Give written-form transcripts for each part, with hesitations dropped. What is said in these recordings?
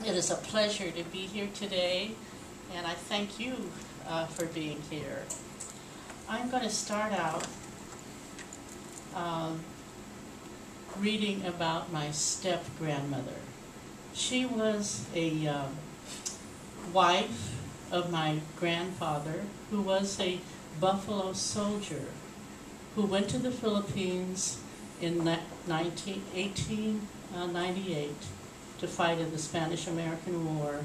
It is a pleasure to be here today, and I thank you for being here. I'm going to start out reading about my step-grandmother. She was a wife of my grandfather, who was a Buffalo soldier who went to the Philippines in 1898 to fight in the Spanish-American War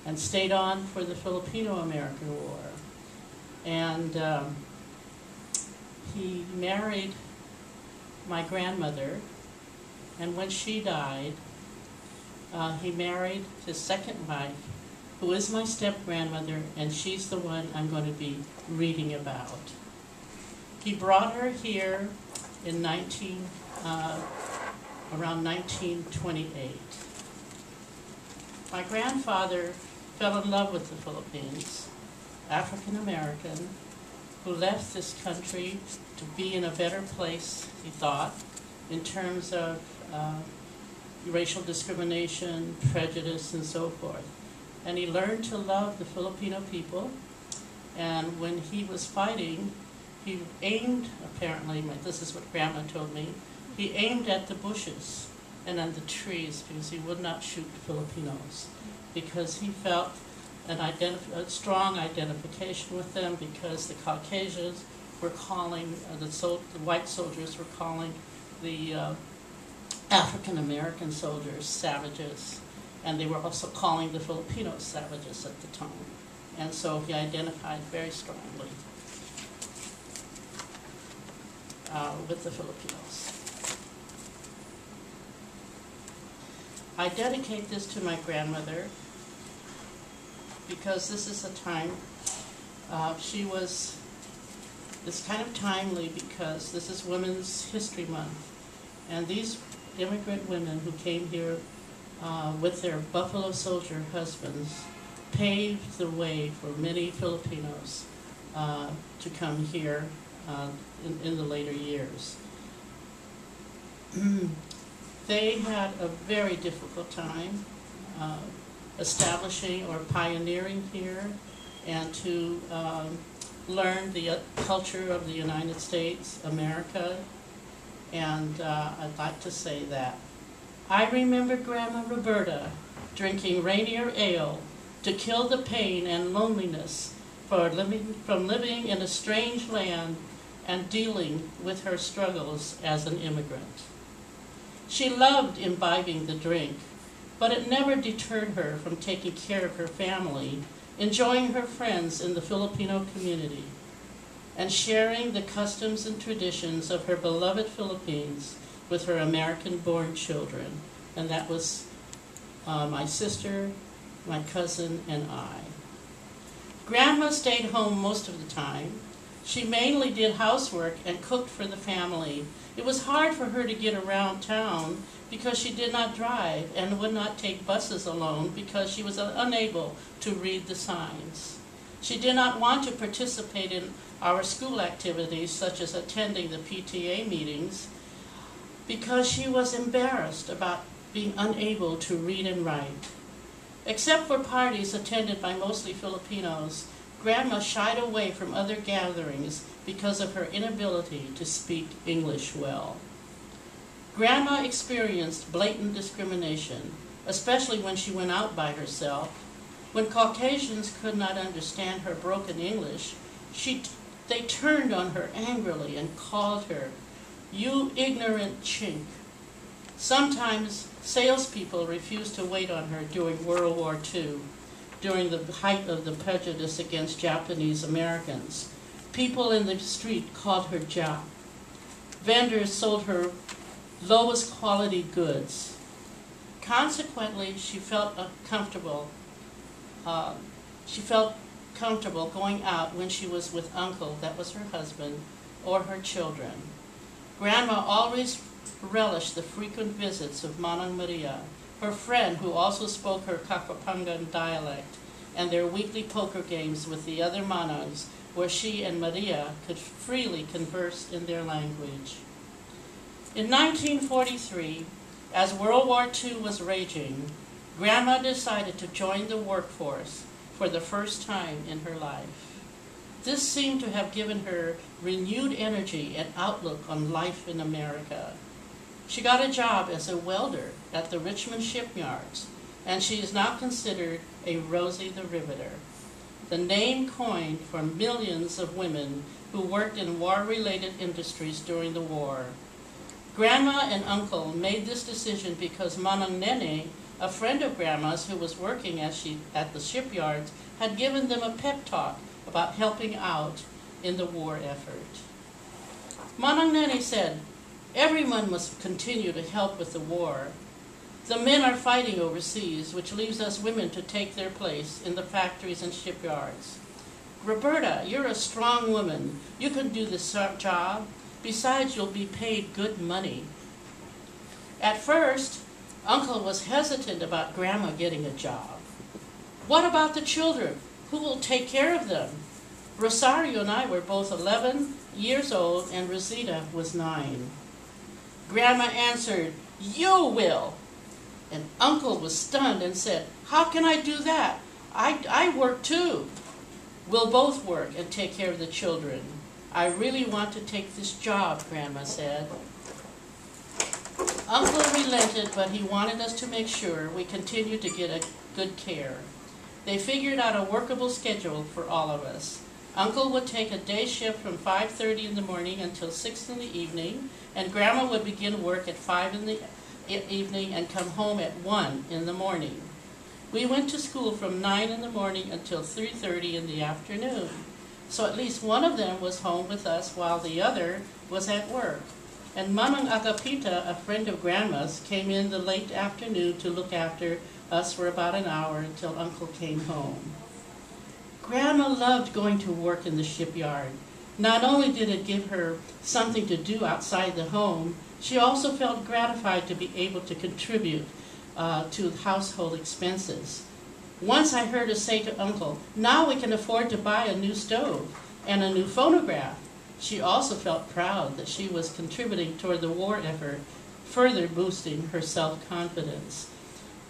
and stayed on for the Filipino-American War. And he married my grandmother, and when she died, he married his second wife, who is my step-grandmother, and she's the one I'm going to be reading about. He brought her here in around 1928. My grandfather fell in love with the Philippines, African-American, who left this country to be in a better place, he thought, in terms of racial discrimination, prejudice, and so forth. And he learned to love the Filipino people, and when he was fighting, he aimed, apparently, this is what Grandma told me, he aimed at the bushes and at the trees because he would not shoot Filipinos, because he felt a strong identification with them, because the Caucasians were calling, the white soldiers were calling the African-American soldiers savages, and they were also calling the Filipinos savages at the time. And so he identified very strongly with the Filipinos. I dedicate this to my grandmother because this is a time, it's kind of timely because this is Women's History Month, and these immigrant women who came here with their Buffalo soldier husbands paved the way for many Filipinos to come here in the later years. They had a very difficult time establishing or pioneering here and to learn the culture of the United States, America, and I'd like to say that I remember Grandma Roberta drinking Rainier ale to kill the pain and loneliness from living in a strange land and dealing with her struggles as an immigrant. She loved imbibing the drink, but it never deterred her from taking care of her family, enjoying her friends in the Filipino community, and sharing the customs and traditions of her beloved Philippines with her American-born children. And that was my sister, my cousin, and I. Grandma stayed home most of the time. She mainly did housework and cooked for the family. It was hard for her to get around town because she did not drive and would not take buses alone because she was unable to read the signs. She did not want to participate in our school activities, such as attending the PTA meetings, because she was embarrassed about being unable to read and write. Except for parties attended by mostly Filipinos, Grandma shied away from other gatherings because of her inability to speak English well. Grandma experienced blatant discrimination, especially when she went out by herself. When Caucasians could not understand her broken English, they turned on her angrily and called her, "You ignorant chink." Sometimes salespeople refused to wait on her during World War II, during the height of the prejudice against Japanese Americans. People in the street called her Jap. Vendors sold her lowest quality goods. Consequently, she felt comfortable going out when she was with Uncle, that was her husband, or her children. Grandma always relished the frequent visits of Manang Maria, her friend who also spoke her Cacapangan dialect, and their weekly poker games with the other Manangs, where she and Maria could freely converse in their language. In 1943, as World War II was raging, Grandma decided to join the workforce for the first time in her life. This seemed to have given her renewed energy and outlook on life in America. She got a job as a welder at the Richmond shipyards, and she is now considered a Rosie the Riveter, the name coined for millions of women who worked in war-related industries during the war. Grandma and Uncle made this decision because Manang Nene, a friend of Grandma's who was working at the shipyards, had given them a pep talk about helping out in the war effort. Manang Nene said, "Everyone must continue to help with the war. The men are fighting overseas, which leaves us women to take their place in the factories and shipyards. Roberta, you're a strong woman. You can do this job. Besides, you'll be paid good money." At first, Uncle was hesitant about Grandma getting a job. "What about the children? Who will take care of them?" Rosario and I were both 11 years old, and Rosita was 9. Grandma answered, "You will." And Uncle was stunned and said, "How can I do that? I work too." "We'll both work and take care of the children. I really want to take this job," Grandma said. Uncle relented, but he wanted us to make sure we continued to get a good care. They figured out a workable schedule for all of us. Uncle would take a day shift from 5:30 in the morning until 6 in the evening, and Grandma would begin work at 5 in the evening and come home at 1 in the morning. We went to school from 9 in the morning until 3:30 in the afternoon. So at least one of them was home with us while the other was at work. And Manang Agapita, a friend of Grandma's, came in the late afternoon to look after us for about an hour until Uncle came home. Grandma loved going to work in the shipyard. Not only did it give her something to do outside the home, she also felt gratified to be able to contribute to household expenses. Once I heard her say to Uncle, "Now we can afford to buy a new stove and a new phonograph." She also felt proud that she was contributing toward the war effort, further boosting her self-confidence.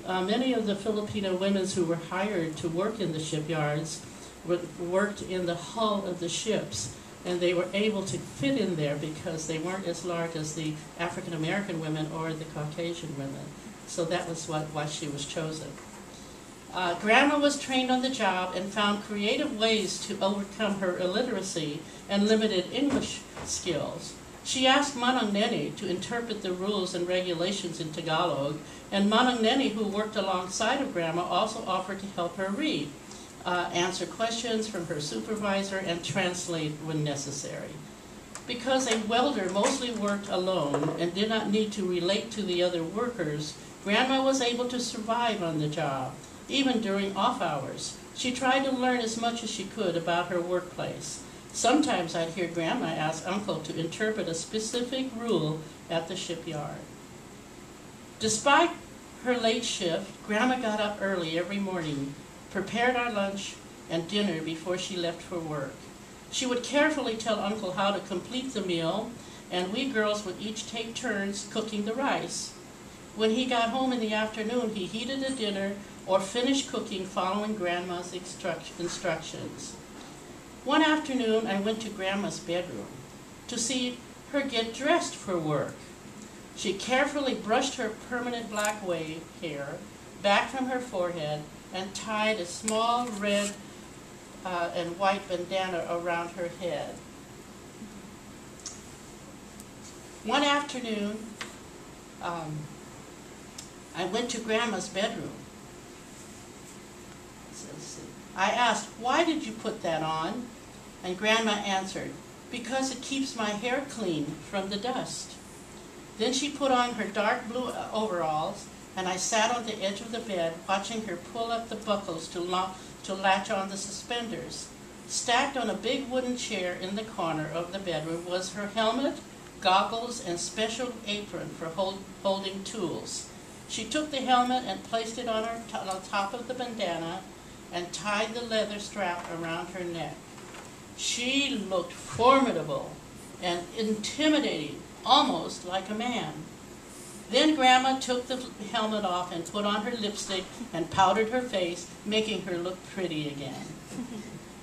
Many of the Filipino women who were hired to work in the shipyards worked in the hull of the ships, and they were able to fit in there because they weren't as large as the African American women or the Caucasian women. So that was why she was chosen. Grandma was trained on the job and found creative ways to overcome her illiteracy and limited English skills. She asked Manang Nene to interpret the rules and regulations in Tagalog, and Manang Nene, who worked alongside of Grandma, also offered to help her read, answer questions from her supervisor, and translate when necessary. Because a welder mostly worked alone and did not need to relate to the other workers, Grandma was able to survive on the job, even during off hours. She tried to learn as much as she could about her workplace. Sometimes I'd hear Grandma ask Uncle to interpret a specific rule at the shipyard. Despite her late shift, Grandma got up early every morning, prepared our lunch and dinner before she left for work. She would carefully tell Uncle how to complete the meal, and we girls would each take turns cooking the rice. When he got home in the afternoon, he heated the dinner or finished cooking following Grandma's instructions. One afternoon, I went to Grandma's bedroom to see her get dressed for work. She carefully brushed her permanent black wave hair back from her forehead and tied a small red and white bandana around her head. One afternoon, I went to Grandma's bedroom. I asked, "Why did you put that on?" And Grandma answered, "Because it keeps my hair clean from the dust." Then she put on her dark blue overalls, and I sat on the edge of the bed watching her pull up the buckles to latch on the suspenders. Stacked on a big wooden chair in the corner of the bedroom was her helmet, goggles, and special apron for holding tools. She took the helmet and placed it on the top of the bandana and tied the leather strap around her neck. She looked formidable and intimidating, almost like a man. Then Grandma took the helmet off and put on her lipstick and powdered her face, making her look pretty again.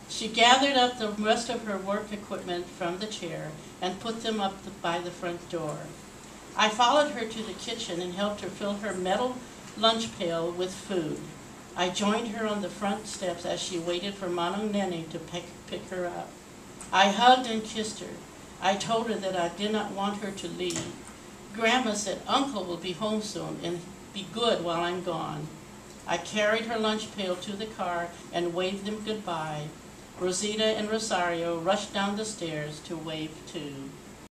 She gathered up the rest of her work equipment from the chair and put them up by the front door. I followed her to the kitchen and helped her fill her metal lunch pail with food. I joined her on the front steps as she waited for Manong Neneng to pick her up. I hugged and kissed her. I told her that I did not want her to leave. Grandma said Uncle will be home soon and be good while I'm gone. I carried her lunch pail to the car and waved them goodbye. Rosita and Rosario rushed down the stairs to wave too.